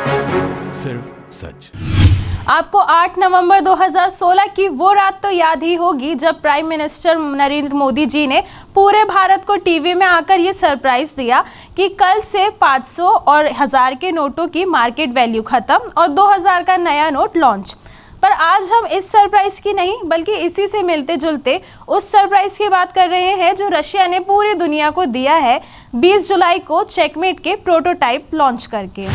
सिर्फ सच। आपको 8 नवंबर 2016 की वो रात तो याद ही होगी जब प्राइम मिनिस्टर नरेंद्र मोदी जी ने पूरे भारत को टीवी में आकर ये सरप्राइज दिया कि कल से 500 और 1000 के नोटों की मार्केट वैल्यू खत्म और 2000 का नया नोट लॉन्च। पर आज हम इस सरप्राइज की नहीं बल्कि इसी से मिलते जुलते उस सरप्राइज की बात कर रहे हैं जो रशिया ने पूरी दुनिया को दिया है 20 जुलाई को चेकमेट के प्रोटोटाइप लॉन्च करके।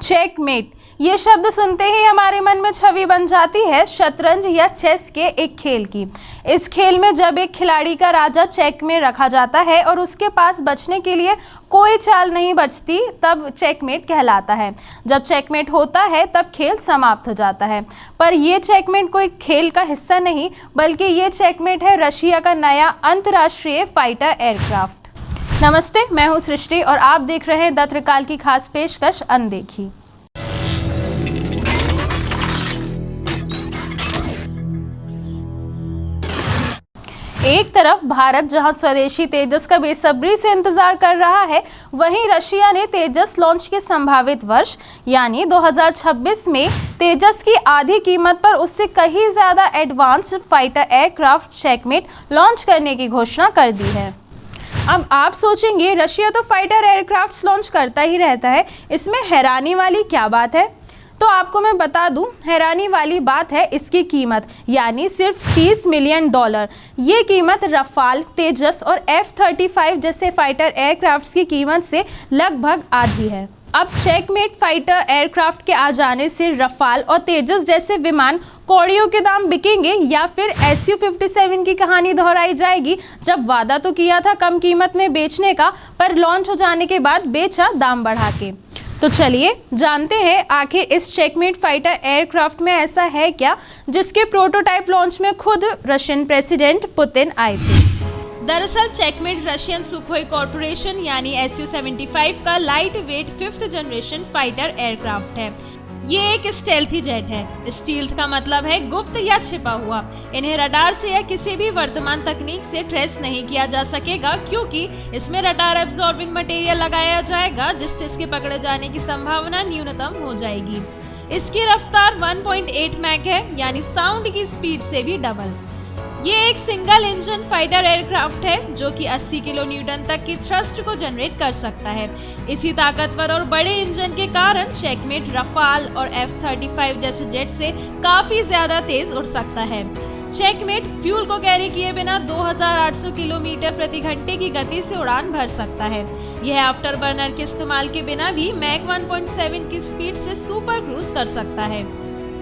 चेकमेट, ये शब्द सुनते ही हमारे मन में छवि बन जाती है शतरंज या चेस के एक खेल की। इस खेल में जब एक खिलाड़ी का राजा चेक में रखा जाता है और उसके पास बचने के लिए कोई चाल नहीं बचती तब चेकमेट कहलाता है। जब चेकमेट होता है तब खेल समाप्त हो जाता है। पर यह चेकमेट कोई खेल का हिस्सा नहीं बल्कि ये चेकमेट है रशिया का नया अंतर्राष्ट्रीय फाइटर एयरक्राफ्ट। नमस्ते, मैं हूँ सृष्टि और आप देख रहे हैं द त्रिकाल की खास पेशकश अनदेखी। एक तरफ भारत जहां स्वदेशी तेजस का बेसब्री से इंतजार कर रहा है, वहीं रशिया ने तेजस लॉन्च के संभावित वर्ष यानी 2026 में तेजस की आधी कीमत पर उससे कहीं ज्यादा advance fighter aircraft checkmate launch करने की घोषणा कर दी है। अब आप सोचेंगे रशिया तो फाइटर एयरक्राफ्ट लॉन्च करता ही रहता है, इसमें हैरानी वाली क्या बात है? तो आपको मैं बता दूं, हैरानी वाली बात है इसकी कीमत यानी सिर्फ $30 मिलियन। ये कीमत रफाल, तेजस और F-35 जैसे फाइटर एयरक्राफ्ट्स की कीमत से लगभग आधी है। अब चेकमेट फाइटर एयरक्राफ्ट के आ जाने से रफाल और तेजस जैसे विमान कौड़ियों के दाम बिकेंगे या फिर Su-57 की कहानी दोहराई जाएगी जब वादा तो किया था कम कीमत में बेचने का पर लॉन्च हो जाने के बाद बेचा दाम बढ़ा के। तो चलिए जानते हैं आखिर इस चेकमेट फाइटर एयरक्राफ्ट में ऐसा है क्या जिसके प्रोटोटाइप लॉन्च में खुद रशियन प्रेसिडेंट पुतिन आए थे। दरअसल चेकमेट रशियन सुखोई कॉर्पोरेशन यानी Su-75 का light weight 5th generation fighter aircraft है। ये एक स्टेल्थी जेट है। स्टील्थ का मतलब है गुप्त या छिपा हुआ। इन्हें रडार से या किसी भी वर्तमान तकनीक से ट्रेस नहीं किया जा सकेगा क्योंकि इसमें रडार एब्जॉर्बिंग मटेरियल लगाया जाएगा जिससे इसके पकड़े जाने की संभावना न्यूनतम हो जाएगी। इसकी रफ्तार 1.8 मैक है यानी साउंड की स्पीड से भी डबल। ये एक सिंगल इंजन फाइटर एयरक्राफ्ट है जो कि 80 किलो न्यूटन तक की थ्रस्ट को जनरेट कर सकता है। इसी ताकतवर और बड़े इंजन के कारण चेकमेट रफाल और F-35 जैसे जेट से काफी ज्यादा तेज उड़ सकता है। चेकमेट फ्यूल को कैरी किए बिना 2800 किलोमीटर प्रति घंटे की गति से उड़ान भर सकता है। यह आफ्टर बर्नर के इस्तेमाल के बिना भी मैक 1.7 की स्पीड से सुपर क्रूज कर सकता है।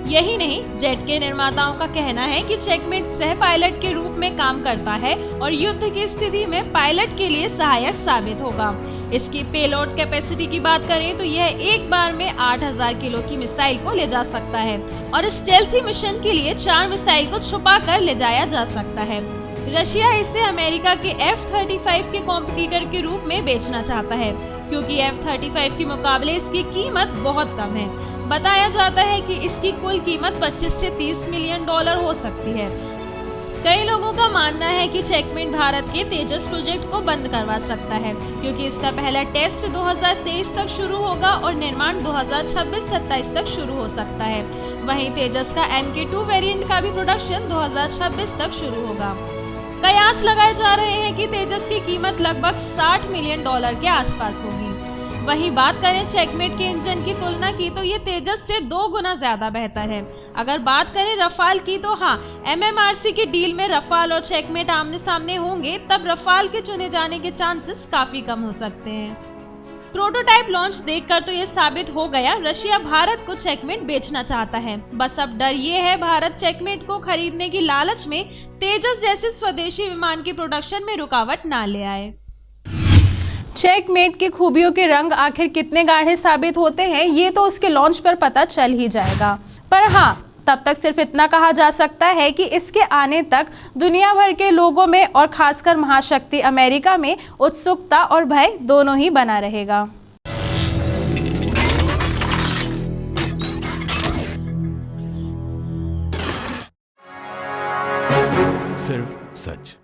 यही नहीं, जेट के निर्माताओं का कहना है कि चेकमेट सह पायलट के रूप में काम करता है और युद्ध की स्थिति में पायलट के लिए सहायक साबित होगा। इसकी पेलोड कैपेसिटी की बात करें तो यह एक बार में 8000 किलो की मिसाइल को ले जा सकता है और स्टेल्थी मिशन के लिए 4 मिसाइल को छुपा कर ले जाया जा सकता है। रशिया इसे अमेरिका के F-35 के कॉम्पिटिटर के रूप में बेचना चाहता है क्योंकि F-35 के मुकाबले इसकी कीमत बहुत कम है। बताया जाता है कि इसकी कुल कीमत 25 से $30 मिलियन हो सकती है। कई लोगों का मानना है कि चेकमेट भारत के तेजस प्रोजेक्ट को बंद करवा सकता है क्योंकि इसका पहला टेस्ट 2023 तक शुरू होगा और निर्माण 2026-27 तक शुरू हो सकता है। वहीं तेजस का Mk2 वेरिएंट का भी प्रोडक्शन 2026 तक शुरू होगा। कयास लगाए जा रहे हैं कि तेजस की कीमत लगभग $60 मिलियन के आसपास होगी। वहीं बात करें चेकमेट के इंजन की तुलना की तो ये तेजस से 2 गुना ज्यादा बेहतर है। अगर बात करें रफाल की तो हाँ, MMRC की डील में रफाल और चेकमेट आमने सामने होंगे तब रफाल के चुने जाने के चांसेस काफी कम हो सकते हैं। प्रोटोटाइप लॉन्च देखकर तो ये साबित हो गया रशिया भारत को चेकमेट बेचना चाहता है। बस अब डर ये है भारत चेकमेट को खरीदने की लालच में तेजस जैसे स्वदेशी विमान की प्रोडक्शन में रुकावट ना ले आए। चेकमेट की खूबियों के रंग आखिर कितने गाढ़े साबित होते हैं ये तो उसके लॉन्च पर पता चल ही जाएगा। पर हाँ, तब तक सिर्फ इतना कहा जा सकता है कि इसके आने तक दुनिया भर के लोगों में और खासकर महाशक्ति अमेरिका में उत्सुकता और भय दोनों ही बना रहेगा। सिर्फ सच।